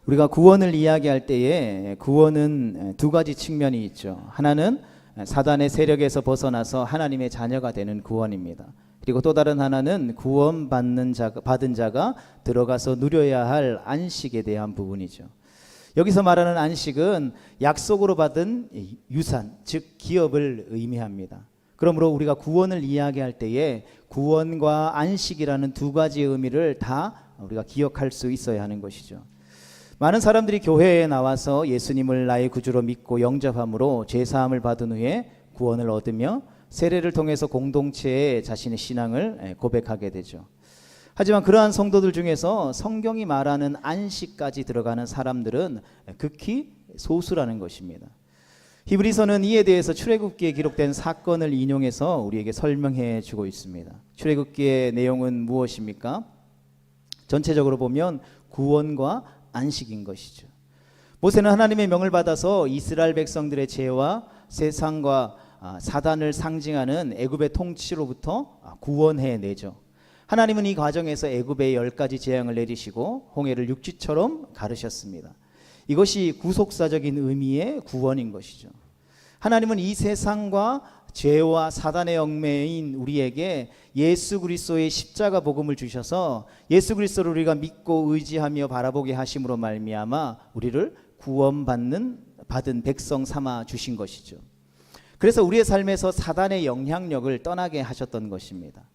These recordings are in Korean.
우리가 구원을 이야기할 때에 구원은 두 가지 측면이 있죠. 하나는 사단의 세력에서 벗어나서 하나님의 자녀가 되는 구원입니다. 그리고 또 다른 하나는 구원받은 자가 들어가서 누려야 할 안식에 대한 부분이죠. 여기서 말하는 안식은 약속으로 받은 유산, 즉 기업을 의미합니다. 그러므로 우리가 구원을 이야기할 때에 구원과 안식이라는 두 가지의 의미를 다 우리가 기억할 수 있어야 하는 것이죠. 많은 사람들이 교회에 나와서 예수님을 나의 구주로 믿고 영접함으로 죄사함을 받은 후에 구원을 얻으며 세례를 통해서 공동체에 자신의 신앙을 고백하게 되죠. 하지만 그러한 성도들 중에서 성경이 말하는 안식까지 들어가는 사람들은 극히 소수라는 것입니다. 히브리서는 이에 대해서 출애굽기에 기록된 사건을 인용해서 우리에게 설명해 주고 있습니다. 출애굽기의 내용은 무엇입니까? 전체적으로 보면 구원과 안식인 것이죠. 모세는 하나님의 명을 받아서 이스라엘 백성들의 죄와 세상과 사단을 상징하는 애굽의 통치로부터 구원해내죠. 하나님은 이 과정에서 애굽에 10가지 재앙을 내리시고 홍해를 육지처럼 가르셨습니다. 이것이 구속사적인 의미의 구원인 것이죠. 하나님은 이 세상과 죄와 사단의 얽매인 우리에게 예수 그리스도의 십자가 복음을 주셔서 예수 그리스도를 우리가 믿고 의지하며 바라보게 하심으로 말미암아 우리를 받은 백성 삼아 주신 것이죠. 그래서 우리의 삶에서 사단의 영향력을 떠나게 하셨던 것입니다.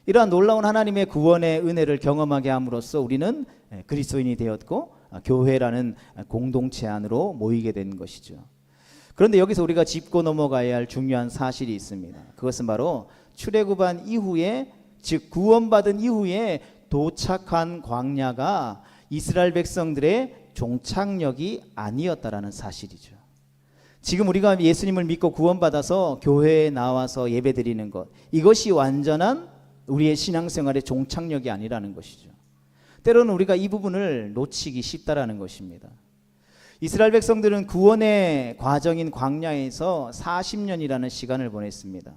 이러한 놀라운 하나님의 구원의 은혜를 경험하게 함으로써 우리는 그리스도인이 되었고 교회라는 공동체 안으로 모이게 된 것이죠. 그런데 여기서 우리가 짚고 넘어가야 할 중요한 사실이 있습니다. 그것은 바로 출애굽한 이후에, 즉 구원받은 이후에 도착한 광야가 이스라엘 백성들의 종착역이 아니었다라는 사실이죠. 지금 우리가 예수님을 믿고 구원받아서 교회에 나와서 예배드리는 것, 이것이 완전한 우리의 신앙생활의 종착역이 아니라는 것이죠. 때로는 우리가 이 부분을 놓치기 쉽다라는 것입니다. 이스라엘 백성들은 구원의 과정인 광야에서 40년이라는 시간을 보냈습니다.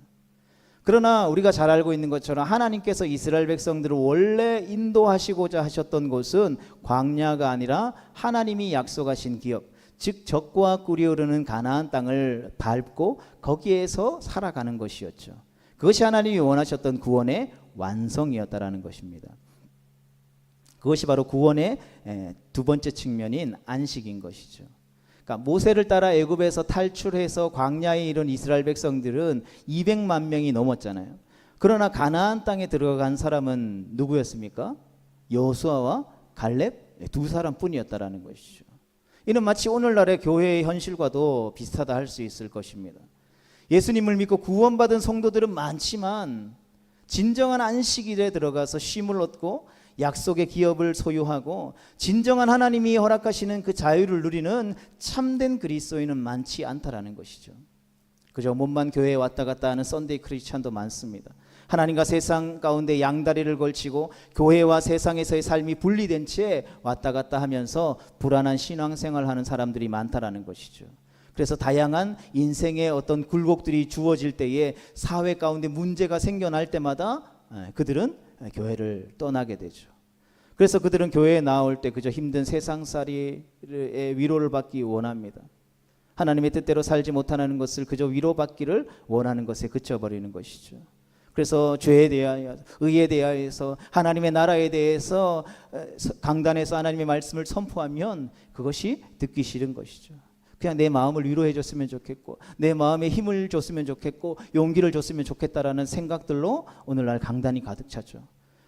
그러나 우리가 잘 알고 있는 것처럼 하나님께서 이스라엘 백성들을 원래 인도하시고자 하셨던 곳은 광야가 아니라 하나님이 약속하신 기업, 즉 젖과 꿀이 흐르는 가나안 땅을 밟고 거기에서 살아가는 것이었죠. 그것이 하나님이 원하셨던 구원의 완성이었다라는 것입니다. 그것이 바로 구원의 두 번째 측면인 안식인 것이죠. 그러니까 모세를 따라 애굽에서 탈출해서 광야에 이른 이스라엘 백성들은 200만 명이 넘었잖아요. 그러나 가나안 땅에 들어간 사람은 누구였습니까? 여호수아와 갈렙 두 사람뿐이었다라는 것이죠. 이는 마치 오늘날의 교회의 현실과도 비슷하다 할 수 있을 것입니다. 예수님을 믿고 구원받은 성도들은 많지만 진정한 안식일에 들어가서 쉼을 얻고 약속의 기업을 소유하고 진정한 하나님이 허락하시는 그 자유를 누리는 참된 그리스도인은 많지 않다라는 것이죠. 그저 몸만 교회에 왔다 갔다 하는 썬데이 크리스찬도 많습니다. 하나님과 세상 가운데 양다리를 걸치고 교회와 세상에서의 삶이 분리된 채 왔다 갔다 하면서 불안한 신앙생활을 하는 사람들이 많다라는 것이죠. 그래서 다양한 인생의 어떤 굴곡들이 주어질 때에 사회 가운데 문제가 생겨날 때마다 그들은 교회를 떠나게 되죠. 그래서 그들은 교회에 나올 때 그저 힘든 세상살이의 위로를 받기 원합니다. 하나님의 뜻대로 살지 못하는 것을 그저 위로받기를 원하는 것에 그쳐버리는 것이죠. 그래서 죄에 대하여, 의에 대하여서, 하나님의 나라에 대해서 강단에서 하나님의 말씀을 선포하면 그것이 듣기 싫은 것이죠. 그냥 내 마음을 위로해 줬으면 좋겠고 내 마음에 힘을 줬으면 좋겠고 용기를 줬으면 좋겠다라는 생각들로 오늘날 강단이 가득 차죠.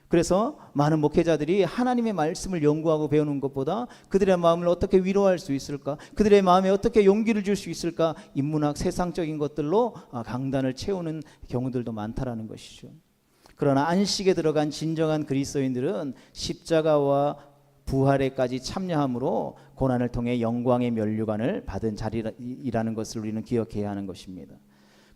그래서 많은 목회자들이 하나님의 말씀을 연구하고 배우는 것보다 그들의 마음을 어떻게 위로할 수 있을까, 그들의 마음에 어떻게 용기를 줄 수 있을까, 인문학 세상적인 것들로 강단을 채우는 경우들도 많다라는 것이죠. 그러나 안식에 들어간 진정한 그리스도인들은 십자가와 부활에까지 참여함으로 고난을 통해 영광의 면류관을 받은 자리라는 것을 우리는 기억해야 하는 것입니다.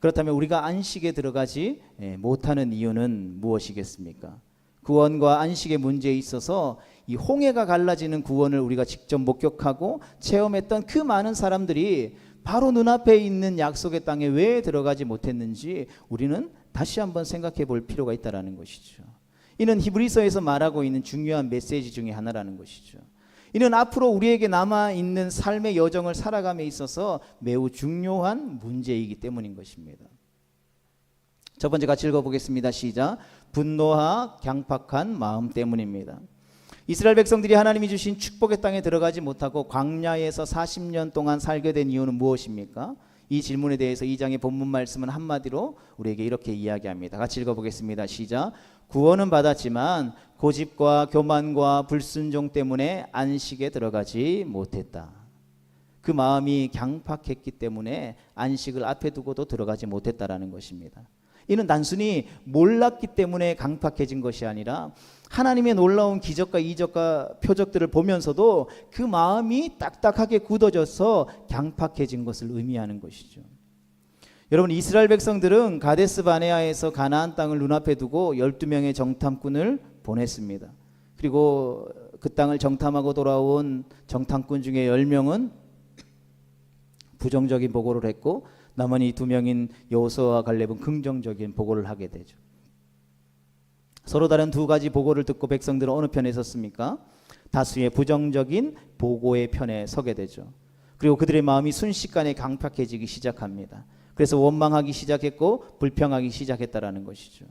그렇다면 우리가 안식에 들어가지 못하는 이유는 무엇이겠습니까? 구원과 안식의 문제에 있어서 이 홍해가 갈라지는 구원을 우리가 직접 목격하고 체험했던 그 많은 사람들이 바로 눈앞에 있는 약속의 땅에 왜 들어가지 못했는지 우리는 다시 한번 생각해 볼 필요가 있다는 것이죠. 이는 히브리서에서 말하고 있는 중요한 메시지 중에 하나라는 것이죠. 이는 앞으로 우리에게 남아있는 삶의 여정을 살아감에 있어서 매우 중요한 문제이기 때문인 것입니다. 첫 번째 같이 읽어보겠습니다. 시작. 분노와 강팍한 마음 때문입니다. 이스라엘 백성들이 하나님이 주신 축복의 땅에 들어가지 못하고 광야에서 40년 동안 살게 된 이유는 무엇입니까? 이 질문에 대해서 2장의 본문 말씀은 한마디로 우리에게 이렇게 이야기합니다. 같이 읽어보겠습니다. 시작. 구원은 받았지만 고집과 교만과 불순종 때문에 안식에 들어가지 못했다. 그 마음이 강팍했기 때문에 안식을 앞에 두고도 들어가지 못했다라는 것입니다. 이는 단순히 몰랐기 때문에 강팍해진 것이 아니라 하나님의 놀라운 기적과 이적과 표적들을 보면서도 그 마음이 딱딱하게 굳어져서 강팍해진 것을 의미하는 것이죠. 여러분, 이스라엘 백성들은 가데스 바네아에서 가나안 땅을 눈앞에 두고 12명의 정탐꾼을 보냈습니다. 그리고 그 땅을 정탐하고 돌아온 정탐꾼 중에 10명은 부정적인 보고를 했고 나머지 2명인 여호수아와 갈렙은 긍정적인 보고를 하게 되죠. 서로 다른 두 가지 보고를 듣고 백성들은 어느 편에 섰습니까? 다수의 부정적인 보고의 편에 서게 되죠. 그리고 그들의 마음이 순식간에 강팍해지기 시작합니다. 그래서 원망하기 시작했고 불평하기 시작했다라는 것이죠.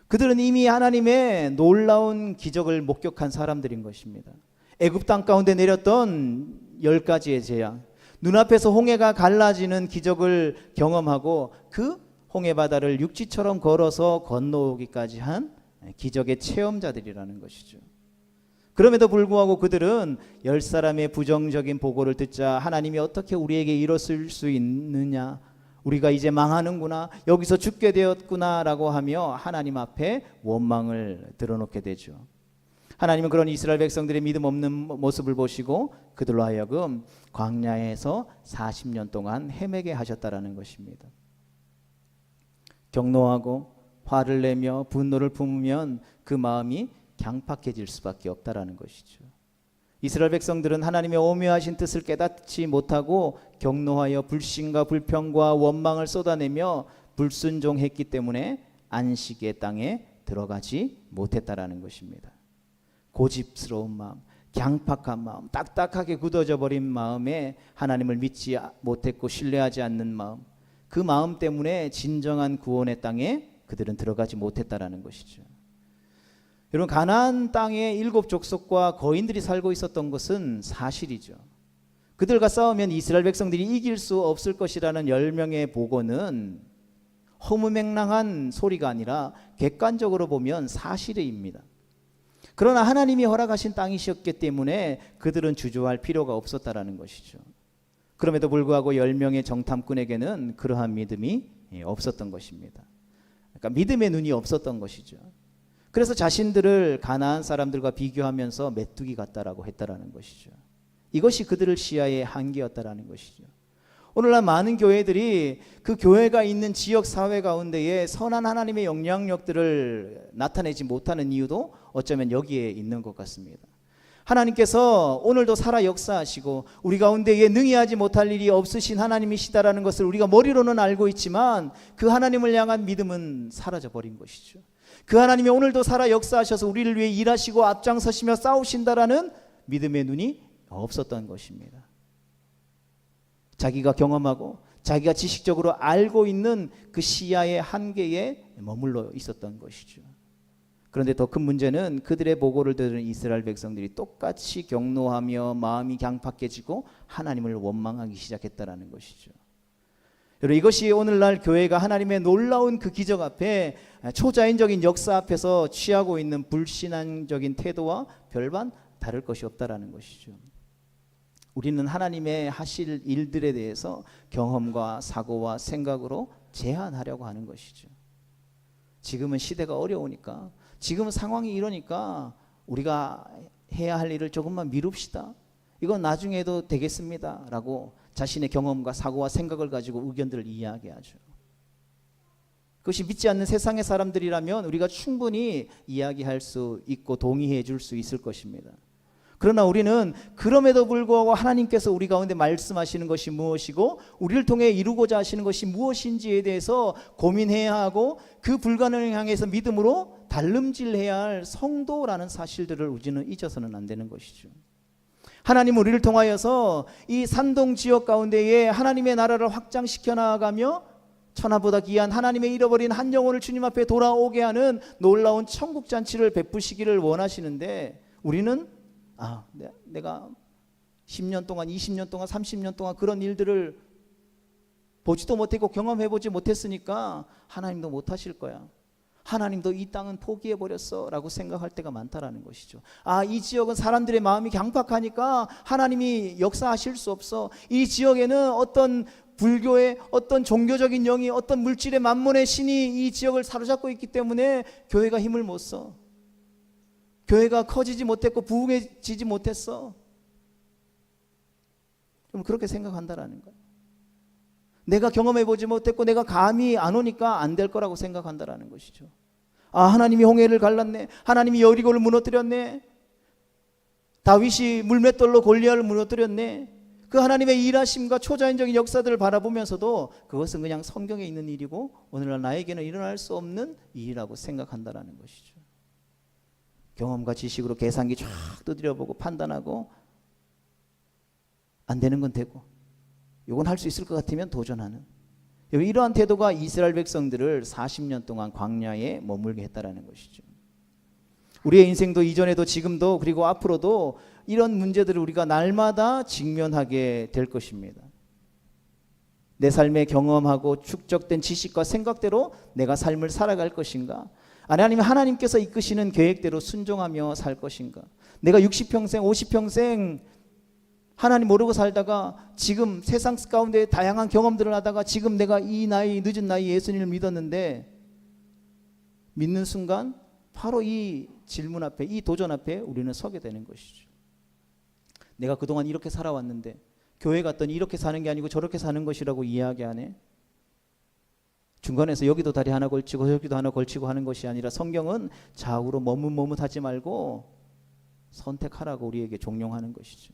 그들은 이미 하나님의 놀라운 기적을 목격한 사람들인 것입니다. 애굽 땅 가운데 내렸던 10가지의 재앙, 눈앞에서 홍해가 갈라지는 기적을 경험하고 그 홍해 바다를 육지처럼 걸어서 건너오기까지 한 기적의 체험자들이라는 것이죠. 그럼에도 불구하고 그들은 10사람의 부정적인 보고를 듣자 하나님이 어떻게 우리에게 이러실 수 있느냐, 우리가 이제 망하는구나, 여기서 죽게 되었구나 라고 하며 하나님 앞에 원망을 드러놓게 되죠. 하나님은 그런 이스라엘 백성들의 믿음 없는 모습을 보시고 그들로 하여금 광야에서 40년 동안 헤매게 하셨다라는 것입니다. 경노하고 화를 내며 분노를 품으면 그 마음이 강팍해질 수밖에 없다라는 것이죠. 이스라엘 백성들은 하나님의 오묘하신 뜻을 깨닫지 못하고 경노하여 불신과 불평과 원망을 쏟아내며 불순종했기 때문에 안식의 땅에 들어가지 못했다라는 것입니다. 고집스러운 마음, 강팍한 마음, 딱딱하게 굳어져 버린 마음에 하나님을 믿지 못했고 신뢰하지 않는 마음, 그 마음 때문에 진정한 구원의 땅에 그들은 들어가지 못했다라는 것이죠. 여러분, 가나안 땅에 7 족속과 거인들이 살고 있었던 것은 사실이죠. 그들과 싸우면 이스라엘 백성들이 이길 수 없을 것이라는 10명의 보고는 허무맹랑한 소리가 아니라 객관적으로 보면 사실입니다. 그러나 하나님이 허락하신 땅이셨기 때문에 그들은 주저할 필요가 없었다라는 것이죠. 그럼에도 불구하고 10명의 정탐꾼에게는 그러한 믿음이 없었던 것입니다. 그러니까 믿음의 눈이 없었던 것이죠. 그래서 자신들을 가나안 사람들과 비교하면서 메뚜기 같다라고 했다라는 것이죠. 이것이 그들의 시야의 한계였다라는 것이죠. 오늘날 많은 교회들이 그 교회가 있는 지역 사회 가운데에 선한 하나님의 영향력들을 나타내지 못하는 이유도 어쩌면 여기에 있는 것 같습니다. 하나님께서 오늘도 살아 역사하시고 우리 가운데에 능히 하지 못할 일이 없으신 하나님이시다라는 것을 우리가 머리로는 알고 있지만 그 하나님을 향한 믿음은 사라져 버린 것이죠. 그 하나님이 오늘도 살아 역사하셔서 우리를 위해 일하시고 앞장서시며 싸우신다라는 믿음의 눈이 없었던 것입니다. 자기가 경험하고 자기가 지식적으로 알고 있는 그 시야의 한계에 머물러 있었던 것이죠. 그런데 더 큰 문제는 그들의 보고를 들은 이스라엘 백성들이 똑같이 경노하며 마음이 강팍해지고 하나님을 원망하기 시작했다라는 것이죠. 여러분, 이것이 오늘날 교회가 하나님의 놀라운 그 기적 앞에 초자연적인 역사 앞에서 취하고 있는 불신앙적인 태도와 별반 다를 것이 없다라는 것이죠. 우리는 하나님의 하실 일들에 대해서 경험과 사고와 생각으로 제한하려고 하는 것이죠. 지금은 시대가 어려우니까, 지금 상황이 이러니까 우리가 해야 할 일을 조금만 미룹시다. 이건 나중에 해도 되겠습니다 라고 자신의 경험과 사고와 생각을 가지고 의견들을 이야기하죠. 그것이 믿지 않는 세상의 사람들이라면 우리가 충분히 이야기할 수 있고 동의해 줄 수 있을 것입니다. 그러나 우리는 그럼에도 불구하고 하나님께서 우리 가운데 말씀하시는 것이 무엇이고 우리를 통해 이루고자 하시는 것이 무엇인지에 대해서 고민해야 하고 그 불가능을 향해서 믿음으로 달름질해야 할 성도라는 사실들을 우리는 잊어서는 안 되는 것이죠. 하나님 우리를 통하여서 이 산동 지역 가운데에 하나님의 나라를 확장시켜 나가며 천하보다 귀한 하나님의 잃어버린 한 영혼을 주님 앞에 돌아오게 하는 놀라운 천국 잔치를 베푸시기를 원하시는데, 우리는 내가 10년 동안, 20년 동안, 30년 동안 그런 일들을 보지도 못했고 경험해보지 못했으니까 하나님도 못하실 거야, 하나님도 이 땅은 포기해버렸어 라고 생각할 때가 많다라는 것이죠. 이 지역은 사람들의 마음이 강팍하니까 하나님이 역사하실 수 없어. 이 지역에는 어떤 불교의 어떤 종교적인 영이, 어떤 물질의 만몬의 신이 이 지역을 사로잡고 있기 때문에 교회가 힘을 못 써. 교회가 커지지 못했고 부흥해지지 못했어. 좀 그렇게 생각한다라는 거야. 내가 경험해보지 못했고 내가 감이 안 오니까 안 될 거라고 생각한다라는 것이죠. 하나님이 홍해를 갈랐네, 하나님이 여리고를 무너뜨렸네, 다윗이 물맷돌로 골리앗을 무너뜨렸네. 그 하나님의 일하심과 초자연적인 역사들을 바라보면서도 그것은 그냥 성경에 있는 일이고 오늘날 나에게는 일어날 수 없는 일이라고 생각한다라는 것이죠. 경험과 지식으로 계산기 쫙 두드려보고 판단하고 안 되는 건 되고 이건 할 수 있을 것 같으면 도전하는, 이러한 태도가 이스라엘 백성들을 40년 동안 광야에 머물게 했다라는 것이죠. 우리의 인생도 이전에도 지금도 그리고 앞으로도 이런 문제들을 우리가 날마다 직면하게 될 것입니다. 내 삶에 경험하고 축적된 지식과 생각대로 내가 삶을 살아갈 것인가, 아니면 하나님께서 이끄시는 계획대로 순종하며 살 것인가. 내가 60평생 50평생 하나님 모르고 살다가 지금 세상 가운데 다양한 경험들을 하다가 지금 내가 이 나이, 늦은 나이에 예수님을 믿었는데, 믿는 순간 바로 이 질문 앞에, 이 도전 앞에 우리는 서게 되는 것이죠. 내가 그동안 이렇게 살아왔는데 교회 갔더니 이렇게 사는 게 아니고 저렇게 사는 것이라고 이야기하네. 중간에서 여기도 다리 하나 걸치고 여기도 하나 걸치고 하는 것이 아니라 성경은 좌우로 머뭇머뭇하지 말고 선택하라고 우리에게 종용하는 것이죠.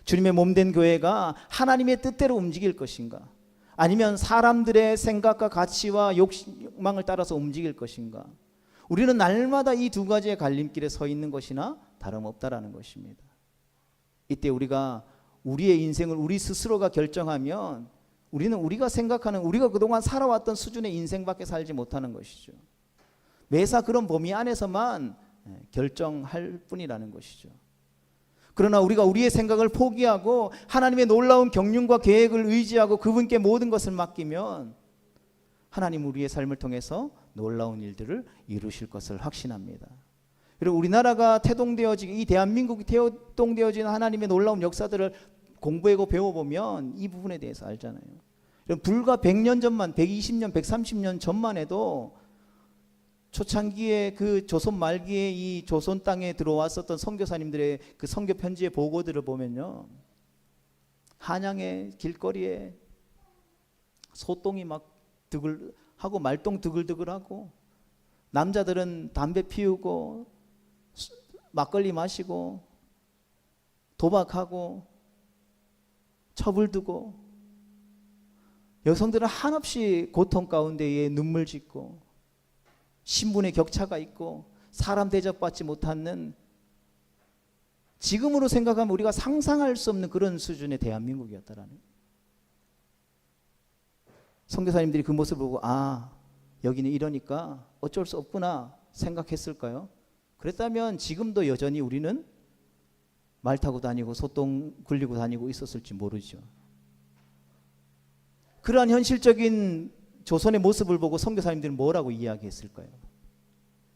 주님의 몸된 교회가 하나님의 뜻대로 움직일 것인가, 아니면 사람들의 생각과 가치와 욕망을 따라서 움직일 것인가. 우리는 날마다 이 두 가지의 갈림길에 서 있는 것이나 다름없다라는 것입니다. 이때 우리가 우리의 인생을 우리 스스로가 결정하면 우리는 우리가 생각하는, 우리가 그동안 살아왔던 수준의 인생밖에 살지 못하는 것이죠. 매사 그런 범위 안에서만 결정할 뿐이라는 것이죠. 그러나 우리가 우리의 생각을 포기하고 하나님의 놀라운 경륜과 계획을 의지하고 그분께 모든 것을 맡기면 하나님 우리의 삶을 통해서 놀라운 일들을 이루실 것을 확신합니다. 그리고 우리나라가 태동되어지고 이 대한민국이 태동되어지는 하나님의 놀라운 역사들을 공부하고 배워보면 이 부분에 대해서 알잖아요. 불과 100년 전만, 120년, 130년 전만 해도 초창기에 그 조선 말기에 이 조선 땅에 들어왔었던 선교사님들의 그 선교 편지의 보고들을 보면요, 한양의 길거리에 소똥이 막 드글하고 말똥 드글드글하고, 남자들은 담배 피우고 막걸리 마시고 도박하고 첩을 두고, 여성들은 한없이 고통 가운데에 눈물 짓고 신분의 격차가 있고 사람 대접받지 못하는, 지금으로 생각하면 우리가 상상할 수 없는 그런 수준의 대한민국이었다라는. 선교사님들이 그 모습을 보고 여기는 이러니까 어쩔 수 없구나 생각했을까요? 그랬다면 지금도 여전히 우리는 말 타고 다니고 소똥 굴리고 다니고 있었을지 모르죠. 그러한 현실적인 조선의 모습을 보고 선교사님들은 뭐라고 이야기했을까요?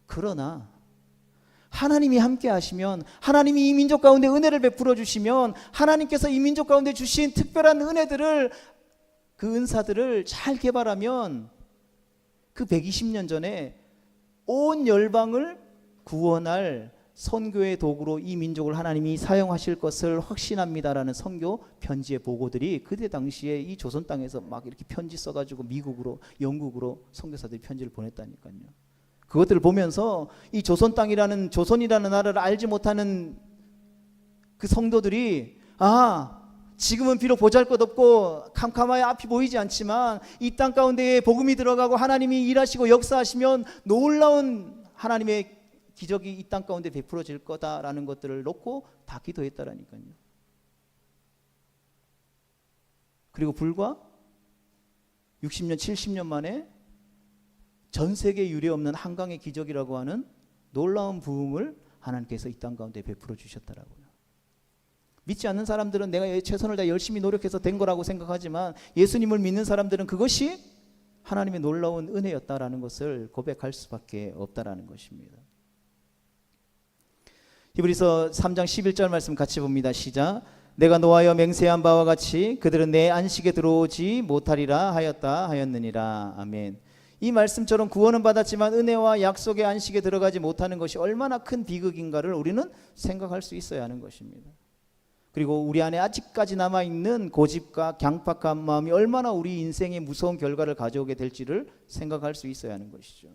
그러나 하나님이 함께 하시면, 하나님이 이 민족 가운데 은혜를 베풀어 주시면, 하나님께서 이 민족 가운데 주신 특별한 은혜들을, 그 은사들을 잘 개발하면 그 120년 전에 온 열방을 구원할 선교의 도구로 이 민족을 하나님이 사용하실 것을 확신합니다라는 선교 편지의 보고들이 그때 당시에 이 조선 땅에서 막 이렇게 편지 써가지고 미국으로, 영국으로 선교사들이 편지를 보냈다니까요. 그것들을 보면서 이 조선 땅이라는, 조선이라는 나라를 알지 못하는 그 성도들이 지금은 비록 보잘것없고 캄캄하여 앞이 보이지 않지만 이 땅 가운데에 복음이 들어가고 하나님이 일하시고 역사하시면 놀라운 하나님의 기적이 이 땅 가운데 베풀어질 거다라는 것들을 놓고 다 기도했다라니까요. 그리고 불과 60년 70년 만에 전 세계 유례 없는 한강의 기적이라고 하는 놀라운 부흥을 하나님께서 이 땅 가운데 베풀어 주셨더라고요. 믿지 않는 사람들은 내가 최선을 다해 열심히 노력해서 된 거라고 생각하지만 예수님을 믿는 사람들은 그것이 하나님의 놀라운 은혜였다라는 것을 고백할 수밖에 없다라는 것입니다. 히브리서 3장 11절 말씀 같이 봅니다. 시작. 내가 노하여 맹세한 바와 같이 그들은 내 안식에 들어오지 못하리라 하였느니라. 아멘. 이 말씀처럼 구원은 받았지만 은혜와 약속의 안식에 들어가지 못하는 것이 얼마나 큰 비극인가를 우리는 생각할 수 있어야 하는 것입니다. 그리고 우리 안에 아직까지 남아있는 고집과 강팍한 마음이 얼마나 우리 인생에 무서운 결과를 가져오게 될지를 생각할 수 있어야 하는 것이죠.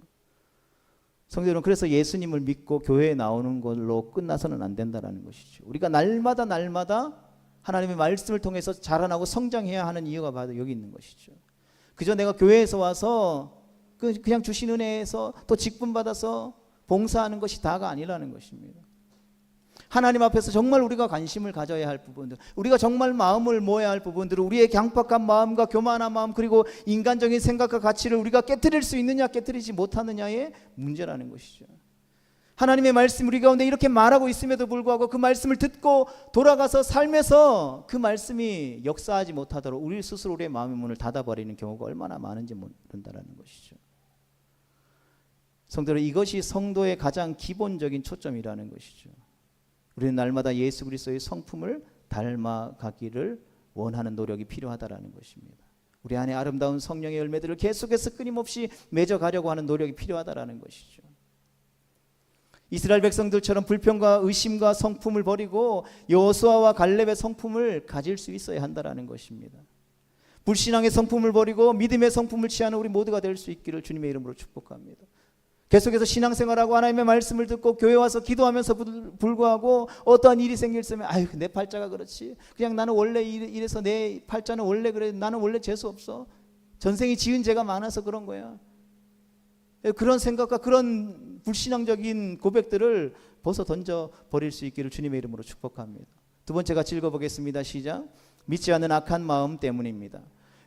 성도 여러분, 그래서 예수님을 믿고 교회에 나오는 걸로 끝나서는 안 된다는 것이죠. 우리가 날마다 하나님의 말씀을 통해서 자라나고 성장해야 하는 이유가 바로 여기 있는 것이죠. 그저 내가 교회에서 와서 그냥 주신 은혜에서 또 직분 받아서 봉사하는 것이 다가 아니라는 것입니다. 하나님 앞에서 정말 우리가 관심을 가져야 할 부분들, 우리가 정말 마음을 모아야 할 부분들을 우리의 강팍한 마음과 교만한 마음, 그리고 인간적인 생각과 가치를 우리가 깨트릴 수 있느냐 깨트리지 못하느냐의 문제라는 것이죠. 하나님의 말씀 우리 가운데 이렇게 말하고 있음에도 불구하고 그 말씀을 듣고 돌아가서 삶에서 그 말씀이 역사하지 못하도록 우리 스스로 우리의 마음의 문을 닫아버리는 경우가 얼마나 많은지 모른다는 것이죠. 성도들, 이것이 성도의 가장 기본적인 초점이라는 것이죠. 우리는 날마다 예수 그리스도의 성품을 닮아가기를 원하는 노력이 필요하다라는 것입니다. 우리 안에 아름다운 성령의 열매들을 계속해서 끊임없이 맺어가려고 하는 노력이 필요하다라는 것이죠. 이스라엘 백성들처럼 불평과 의심과 성품을 버리고 여호수아와 갈렙의 성품을 가질 수 있어야 한다라는 것입니다. 불신앙의 성품을 버리고 믿음의 성품을 취하는 우리 모두가 될 수 있기를 주님의 이름으로 축복합니다. 계속해서 신앙생활하고 하나님의 말씀을 듣고 교회 와서 기도하면서 불구하고 어떠한 일이 생길수면 아유 내 팔자가 그렇지, 그냥 나는 원래 이래서 내 팔자는 원래 그래, 나는 원래 재수 없어, 전생에 지은 죄가 많아서 그런 거야, 그런 생각과 그런 불신앙적인 고백들을 벗어 던져 버릴 수 있기를 주님의 이름으로 축복합니다. 두 번째 같이 읽어보겠습니다. 시작. 믿지 않는 악한 마음 때문입니다.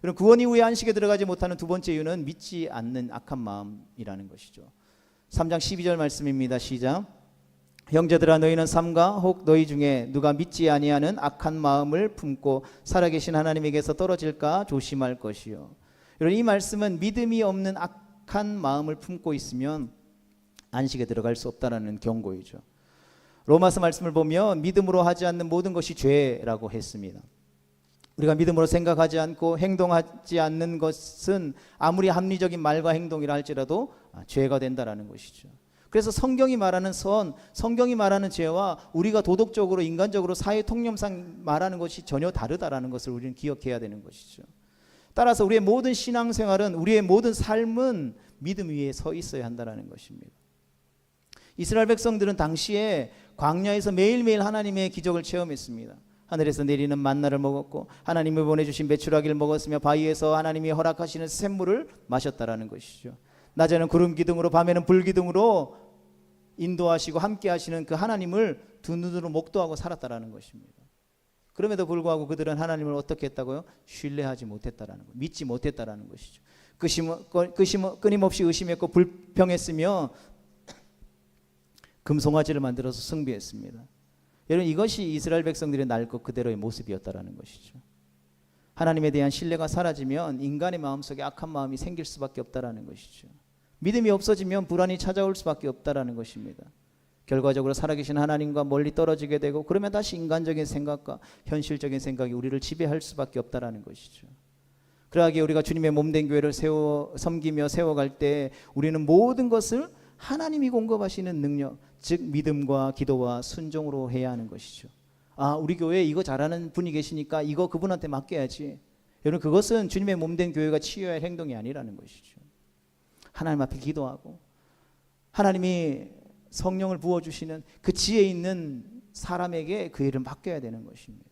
여러분, 구원 이후에 안식에 들어가지 못하는 두 번째 이유는 믿지 않는 악한 마음이라는 것이죠. 3장 12절 말씀입니다. 시작. 형제들아, 너희는 삼가 혹 너희 중에 누가 믿지 아니하는 악한 마음을 품고 살아계신 하나님에게서 떨어질까 조심할 것이요. 여러분, 이 말씀은 믿음이 없는 악한 마음을 품고 있으면 안식에 들어갈 수 없다는 경고이죠. 로마서 말씀을 보면 믿음으로 하지 않는 모든 것이 죄라고 했습니다. 우리가 믿음으로 생각하지 않고 행동하지 않는 것은 아무리 합리적인 말과 행동이라 할지라도 죄가 된다라는 것이죠. 그래서 성경이 말하는 선, 성경이 말하는 죄와 우리가 도덕적으로 인간적으로 사회 통념상 말하는 것이 전혀 다르다라는 것을 우리는 기억해야 되는 것이죠. 따라서 우리의 모든 신앙생활은, 우리의 모든 삶은 믿음 위에 서 있어야 한다는 것입니다. 이스라엘 백성들은 당시에 광야에서 매일매일 하나님의 기적을 체험했습니다. 하늘에서 내리는 만나를 먹었고 하나님이 보내주신 메추라기를 먹었으며 바위에서 하나님이 허락하시는 샘물을 마셨다라는 것이죠. 낮에는 구름 기둥으로 밤에는 불 기둥으로 인도하시고 함께 하시는 그 하나님을 두 눈으로 목도하고 살았다라는 것입니다. 그럼에도 불구하고 그들은 하나님을 어떻게 했다고요? 신뢰하지 못했다라는 것, 믿지 못했다라는 것이죠. 끊임없이 의심했고 불평했으며 금송아지를 만들어서 숭배했습니다. 여러분, 이것이 이스라엘 백성들의 날 것 그대로의 모습이었다라는 것이죠. 하나님에 대한 신뢰가 사라지면 인간의 마음속에 악한 마음이 생길 수밖에 없다라는 것이죠. 믿음이 없어지면 불안이 찾아올 수밖에 없다라는 것입니다. 결과적으로 살아계신 하나님과 멀리 떨어지게 되고, 그러면 다시 인간적인 생각과 현실적인 생각이 우리를 지배할 수밖에 없다라는 것이죠. 그러하기에 우리가 주님의 몸된 교회를 섬기며 세워갈 때 우리는 모든 것을 하나님이 공급하시는 능력, 즉 믿음과 기도와 순종으로 해야 하는 것이죠. 우리 교회에 이거 잘하는 분이 계시니까 이거 그분한테 맡겨야지. 여러분, 그것은 주님의 몸된 교회가 취해야 할 행동이 아니라는 것이죠. 하나님 앞에 기도하고 하나님이 성령을 부어주시는 그 지혜 있는 사람에게 그 일을 맡겨야 되는 것입니다.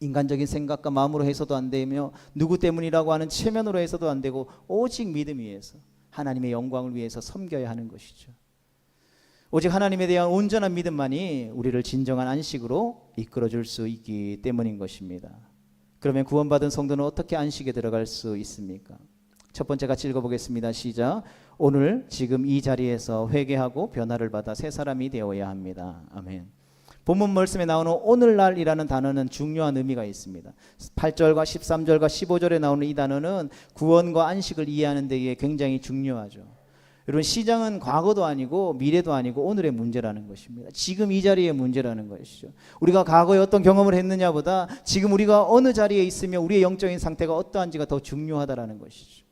인간적인 생각과 마음으로 해서도 안 되며 누구 때문이라고 하는 체면으로 해서도 안 되고 오직 믿음 위에서 하나님의 영광을 위해서 섬겨야 하는 것이죠. 오직 하나님에 대한 온전한 믿음만이 우리를 진정한 안식으로 이끌어줄 수 있기 때문인 것입니다. 그러면 구원받은 성도는 어떻게 안식에 들어갈 수 있습니까? 첫 번째 같이 읽어보겠습니다. 시작. 오늘 지금 이 자리에서 회개하고 변화를 받아 새 사람이 되어야 합니다. 아멘. 본문 말씀에 나오는 오늘날이라는 단어는 중요한 의미가 있습니다. 8절과 13절과 15절에 나오는 이 단어는 구원과 안식을 이해하는 데 굉장히 중요하죠. 여러분, 시장은 과거도 아니고 미래도 아니고 오늘의 문제라는 것입니다. 지금 이 자리의 문제라는 것이죠. 우리가 과거에 어떤 경험을 했느냐보다 지금 우리가 어느 자리에 있으며 우리의 영적인 상태가 어떠한지가 더 중요하다라는 것이죠.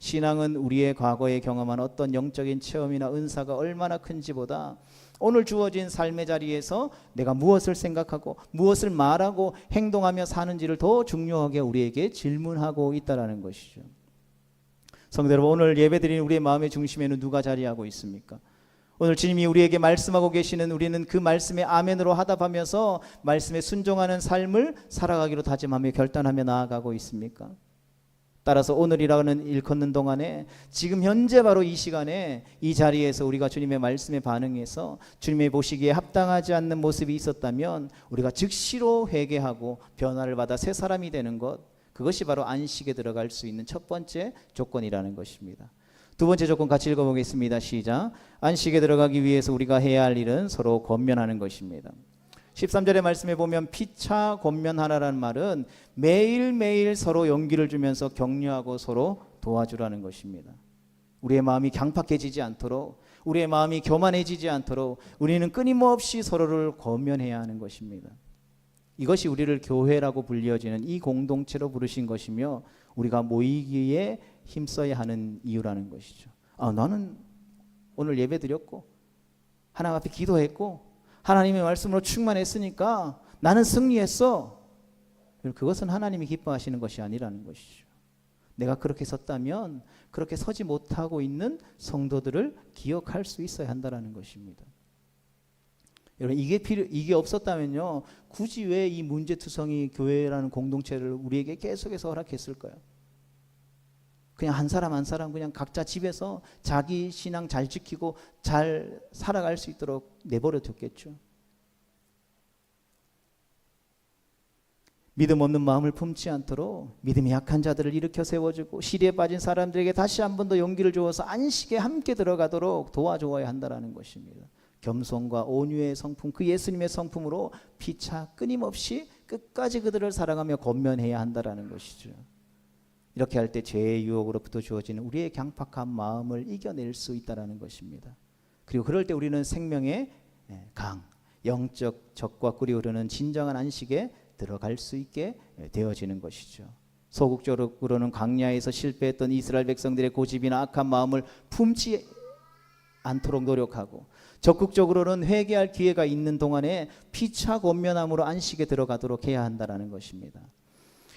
신앙은 우리의 과거에 경험한 어떤 영적인 체험이나 은사가 얼마나 큰지보다 오늘 주어진 삶의 자리에서 내가 무엇을 생각하고 무엇을 말하고 행동하며 사는지를 더 중요하게 우리에게 질문하고 있다는 것이죠. 성도 여러분, 오늘 예배드리는 우리의 마음의 중심에는 누가 자리하고 있습니까? 오늘 주님이 우리에게 말씀하고 계시는 우리는 그 말씀에 아멘으로 하답하면서 말씀에 순종하는 삶을 살아가기로 다짐하며 결단하며 나아가고 있습니까? 따라서 오늘이라는 일컫는 동안에 지금 현재 바로 이 시간에 이 자리에서 우리가 주님의 말씀에 반응해서 주님의 보시기에 합당하지 않는 모습이 있었다면 우리가 즉시로 회개하고 변화를 받아 새 사람이 되는 것, 그것이 바로 안식에 들어갈 수 있는 첫 번째 조건이라는 것입니다. 두 번째 조건 같이 읽어보겠습니다. 시작. 안식에 들어가기 위해서 우리가 해야 할 일은 서로 권면하는 것입니다. 13절의 말씀에 보면 피차 권면하라라는 말은 매일매일 서로 용기를 주면서 격려하고 서로 도와주라는 것입니다. 우리의 마음이 강팍해지지 않도록, 우리의 마음이 교만해지지 않도록 우리는 끊임없이 서로를 권면해야 하는 것입니다. 이것이 우리를 교회라고 불리어지는 이 공동체로 부르신 것이며 우리가 모이기에 힘써야 하는 이유라는 것이죠. 나는 오늘 예배 드렸고 하나님 앞에 기도했고 하나님의 말씀으로 충만했으니까 나는 승리했어. 그것은 하나님이 기뻐하시는 것이 아니라는 것이죠. 내가 그렇게 섰다면 그렇게 서지 못하고 있는 성도들을 기억할 수 있어야 한다는 것입니다. 여러분, 이게 없었다면요, 굳이 왜 이 문제투성이 교회라는 공동체를 우리에게 계속해서 허락했을까요? 그냥 한 사람 한 사람 그냥 각자 집에서 자기 신앙 잘 지키고 잘 살아갈 수 있도록 내버려 뒀겠죠. 믿음 없는 마음을 품지 않도록 믿음이 약한 자들을 일으켜 세워주고 시리에 빠진 사람들에게 다시 한 번 더 용기를 주어서 안식에 함께 들어가도록 도와주어야 한다는 것입니다. 겸손과 온유의 성품, 그 예수님의 성품으로 피차 끊임없이 끝까지 그들을 사랑하며 권면해야 한다는 것이죠. 이렇게 할 때 죄의 유혹으로부터 주어지는 우리의 강팍한 마음을 이겨낼 수 있다는 것입니다. 그리고 그럴 때 우리는 생명의 강, 영적 적과 꿀이 흐르는 진정한 안식에 들어갈 수 있게 되어지는 것이죠. 소극적으로는 광야에서 실패했던 이스라엘 백성들의 고집이나 악한 마음을 품지 않도록 노력하고 적극적으로는 회개할 기회가 있는 동안에 피차 권면함으로 안식에 들어가도록 해야 한다는 것입니다.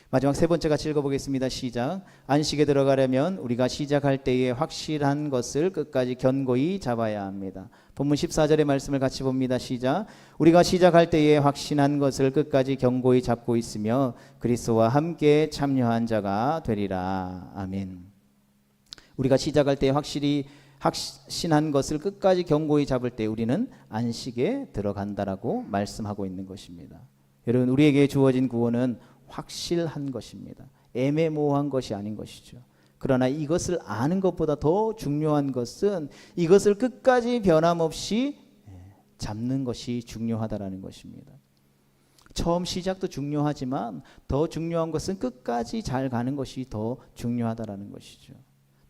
마지막 세 번째 같이 읽어보겠습니다. 시작. 안식에 들어가려면 우리가 시작할 때에 확실한 것을 끝까지 견고히 잡아야 합니다. 본문 14절의 말씀을 같이 봅니다. 시작. 우리가 시작할 때에 확신한 것을 끝까지 견고히 잡고 있으며 그리스도와 함께 참여한 자가 되리라. 아멘. 우리가 시작할 때에 확신한 것을 끝까지 견고히 잡을 때 우리는 안식에 들어간다라고 말씀하고 있는 것입니다. 여러분, 우리에게 주어진 구원은 확실한 것입니다. 애매모호한 것이 아닌 것이죠. 그러나 이것을 아는 것보다 더 중요한 것은 이것을 끝까지 변함없이 잡는 것이 중요하다라는 것입니다. 처음 시작도 중요하지만 더 중요한 것은 끝까지 잘 가는 것이 더 중요하다라는 것이죠.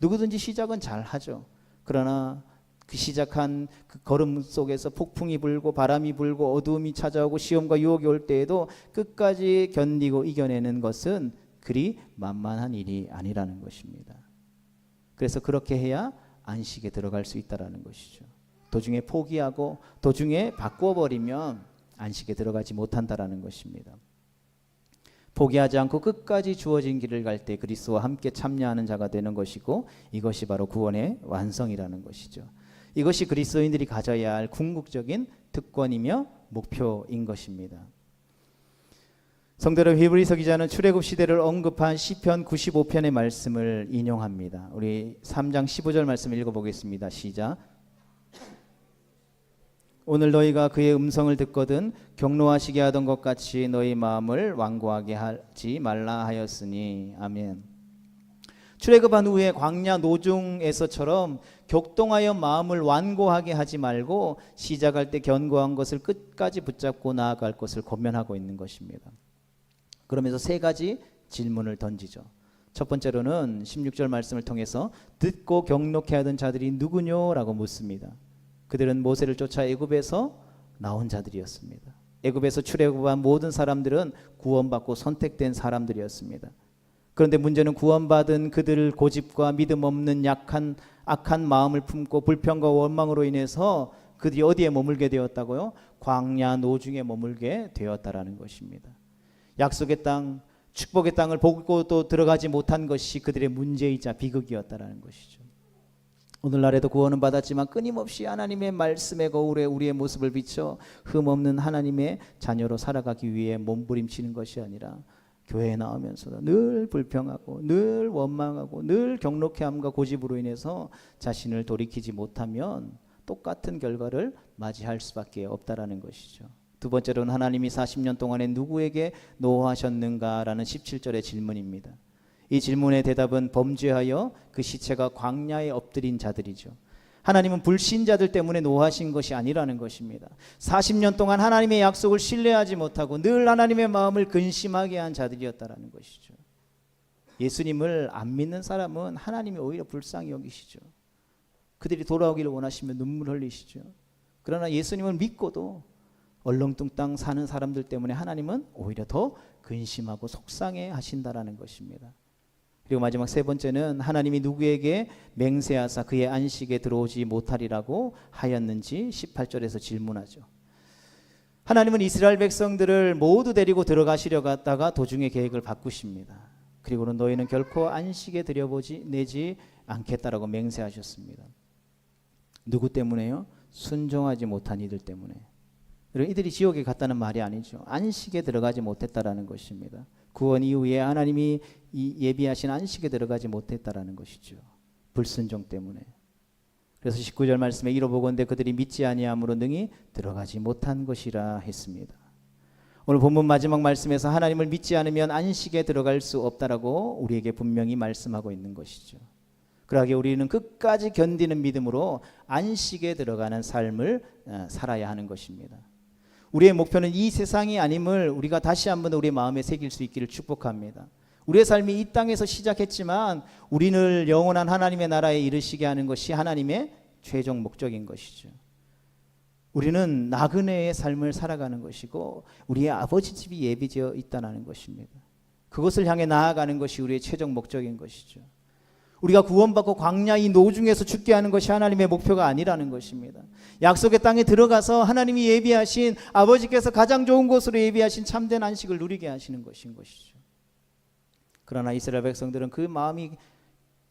누구든지 시작은 잘 하죠. 그러나 그 시작한 그 걸음 속에서 폭풍이 불고 바람이 불고 어두움이 찾아오고 시험과 유혹이 올 때에도 끝까지 견디고 이겨내는 것은 그리 만만한 일이 아니라는 것입니다. 그래서 그렇게 해야 안식에 들어갈 수 있다는 것이죠. 도중에 포기하고 도중에 바꿔버리면 안식에 들어가지 못한다는 것입니다. 포기하지 않고 끝까지 주어진 길을 갈 때 그리스도와 함께 참여하는 자가 되는 것이고 이것이 바로 구원의 완성이라는 것이죠. 이것이 그리스도인들이 가져야 할 궁극적인 특권이며 목표인 것입니다. 성도 여러분, 히브리서 기자는 출애굽 시대를 언급한 시편 95편의 말씀을 인용합니다. 우리 3장 15절 말씀 읽어보겠습니다. 시작. 오늘 너희가 그의 음성을 듣거든 경노하시게 하던 것 같이 너희 마음을 완고하게 하지 말라 하였으니. 아멘. 출애굽한 후에 광야 노중에서처럼 격동하여 마음을 완고하게 하지 말고 시작할 때 견고한 것을 끝까지 붙잡고 나아갈 것을 권면하고 있는 것입니다. 그러면서 세 가지 질문을 던지죠. 첫 번째로는 16절 말씀을 통해서 듣고 경록해 하던 자들이 누구뇨? 라고 묻습니다. 그들은 모세를 쫓아 애굽에서 나온 자들이었습니다. 애굽에서 출애굽한 모든 사람들은 구원받고 선택된 사람들이었습니다. 그런데 문제는 구원받은 그들 고집과 믿음 없는 악한 마음을 품고 불평과 원망으로 인해서 그들이 어디에 머물게 되었다고요? 광야 노중에 머물게 되었다라는 것입니다. 약속의 땅, 축복의 땅을 보고도 들어가지 못한 것이 그들의 문제이자 비극이었다라는 것이죠. 오늘날에도 구원은 받았지만 끊임없이 하나님의 말씀의 거울에 우리의 모습을 비춰 흠없는 하나님의 자녀로 살아가기 위해 몸부림치는 것이 아니라 교회에 나오면서도 늘 불평하고 늘 원망하고 늘 경록해함과 고집으로 인해서 자신을 돌이키지 못하면 똑같은 결과를 맞이할 수밖에 없다라는 것이죠. 두 번째로는 하나님이 40년 동안에 누구에게 노하셨는가라는 17절의 질문입니다. 이 질문의 대답은 범죄하여 그 시체가 광야에 엎드린 자들이죠. 하나님은 불신자들 때문에 노하신 것이 아니라는 것입니다. 40년 동안 하나님의 약속을 신뢰하지 못하고 늘 하나님의 마음을 근심하게 한 자들이었다라는 것이죠. 예수님을 안 믿는 사람은 하나님이 오히려 불쌍히 여기시죠. 그들이 돌아오기를 원하시면 눈물 흘리시죠. 그러나 예수님을 믿고도 얼렁뚱땅 사는 사람들 때문에 하나님은 오히려 더 근심하고 속상해 하신다라는 것입니다. 그리고 마지막 세 번째는 하나님이 누구에게 맹세하사 그의 안식에 들어오지 못하리라고 하였는지 18절에서 질문하죠. 하나님은 이스라엘 백성들을 모두 데리고 들어가시려 갔다가 도중에 계획을 바꾸십니다. 그리고는 너희는 결코 안식에 들여보내지 않겠다라고 맹세하셨습니다. 누구 때문에요? 순종하지 못한 이들 때문에. 이들이 지옥에 갔다는 말이 아니죠. 안식에 들어가지 못했다라는 것입니다. 구원 이후에 하나님이 예비하신 안식에 들어가지 못했다라는 것이죠. 불순종 때문에. 그래서 19절 말씀에 이로보건대 그들이 믿지 아니함으로 능히 들어가지 못한 것이라 했습니다. 오늘 본문 마지막 말씀에서 하나님을 믿지 않으면 안식에 들어갈 수 없다라고 우리에게 분명히 말씀하고 있는 것이죠. 그러하게 우리는 끝까지 견디는 믿음으로 안식에 들어가는 삶을 살아야 하는 것입니다. 우리의 목표는 이 세상이 아님을 우리가 다시 한번 우리 마음에 새길 수 있기를 축복합니다. 우리의 삶이 이 땅에서 시작했지만 우리를 영원한 하나님의 나라에 이르시게 하는 것이 하나님의 최종 목적인 것이죠. 우리는 나그네의 삶을 살아가는 것이고 우리의 아버지 집이 예비되어 있다는 것입니다. 그것을 향해 나아가는 것이 우리의 최종 목적인 것이죠. 우리가 구원받고 광야 이 노중에서 죽게 하는 것이 하나님의 목표가 아니라는 것입니다. 약속의 땅에 들어가서 하나님이 예비하신 아버지께서 가장 좋은 곳으로 예비하신 참된 안식을 누리게 하시는 것인 것이죠. 그러나 이스라엘 백성들은 그 마음이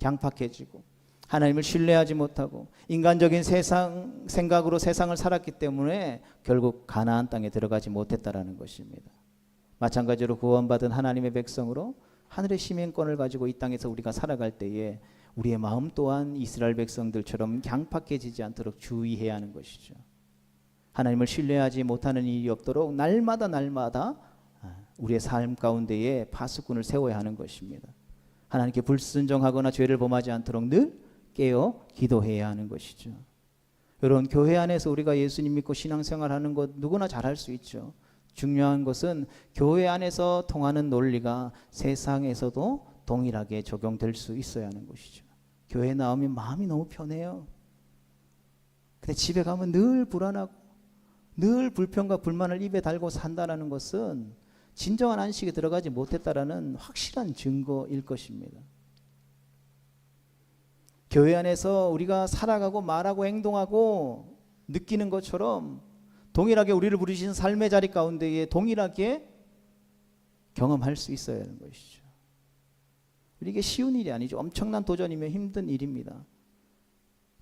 강팍해지고 하나님을 신뢰하지 못하고 인간적인 생각으로 세상을 살았기 때문에 결국 가나안 땅에 들어가지 못했다라는 것입니다. 마찬가지로 구원받은 하나님의 백성으로 하늘의 시민권을 가지고 이 땅에서 우리가 살아갈 때에 우리의 마음 또한 이스라엘 백성들처럼 강팍해지지 않도록 주의해야 하는 것이죠. 하나님을 신뢰하지 못하는 일이 없도록 날마다 우리의 삶 가운데에 파수꾼을 세워야 하는 것입니다. 하나님께 불순종하거나 죄를 범하지 않도록 늘 깨어 기도해야 하는 것이죠. 여러분, 교회 안에서 우리가 예수님 믿고 신앙생활하는 것 누구나 잘할 수 있죠. 중요한 것은 교회 안에서 통하는 논리가 세상에서도 동일하게 적용될 수 있어야 하는 것이죠. 교회 나오면 마음이 너무 편해요. 근데 집에 가면 늘 불안하고 늘 불평과 불만을 입에 달고 산다는 것은 진정한 안식에 들어가지 못했다라는 확실한 증거일 것입니다. 교회 안에서 우리가 살아가고 말하고 행동하고 느끼는 것처럼 동일하게 우리를 부르신 삶의 자리 가운데에 동일하게 경험할 수 있어야 하는 것이죠. 이게 쉬운 일이 아니죠. 엄청난 도전이며 힘든 일입니다.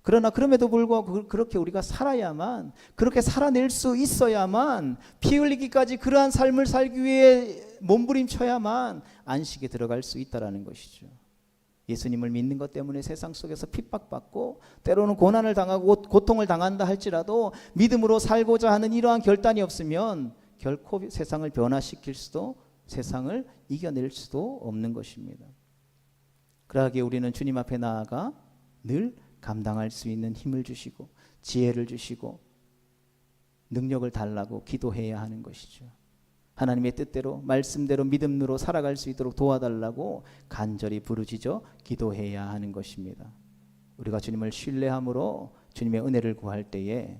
그러나 그럼에도 불구하고 그렇게 우리가 살아야만, 그렇게 살아낼 수 있어야만, 피 흘리기까지 그러한 삶을 살기 위해 몸부림쳐야만 안식에 들어갈 수 있다는 것이죠. 예수님을 믿는 것 때문에 세상 속에서 핍박받고 때로는 고난을 당하고 고통을 당한다 할지라도 믿음으로 살고자 하는 이러한 결단이 없으면 결코 세상을 변화시킬 수도 세상을 이겨낼 수도 없는 것입니다. 그러기에 우리는 주님 앞에 나아가 늘 감당할 수 있는 힘을 주시고 지혜를 주시고 능력을 달라고 기도해야 하는 것이죠. 하나님의 뜻대로 말씀대로 믿음으로 살아갈 수 있도록 도와달라고 간절히 부르짖어 기도해야 하는 것입니다. 우리가 주님을 신뢰함으로 주님의 은혜를 구할 때에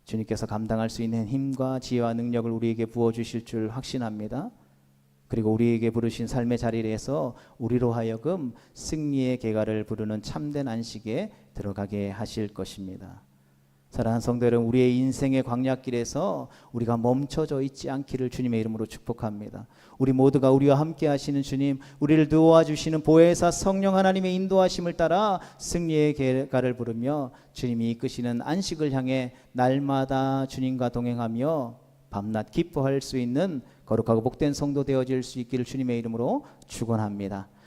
주님께서 감당할 수 있는 힘과 지혜와 능력을 우리에게 부어주실 줄 확신합니다. 그리고 우리에게 부르신 삶의 자리에서 우리로 하여금 승리의 계가를 부르는 참된 안식에 들어가게 하실 것입니다. 사랑하는 성도 여러분, 우리의 인생의 광야길에서 우리가 멈춰져 있지 않기를 주님의 이름으로 축복합니다. 우리 모두가 우리와 함께 하시는 주님, 우리를 도와주시는 보혜사 성령 하나님의 인도하심을 따라 승리의 계가를 부르며 주님이 이끄시는 안식을 향해 날마다 주님과 동행하며 밤낮 기뻐할 수 있는 거룩하고 복된 성도 되어질 수 있기를 주님의 이름으로 축원합니다.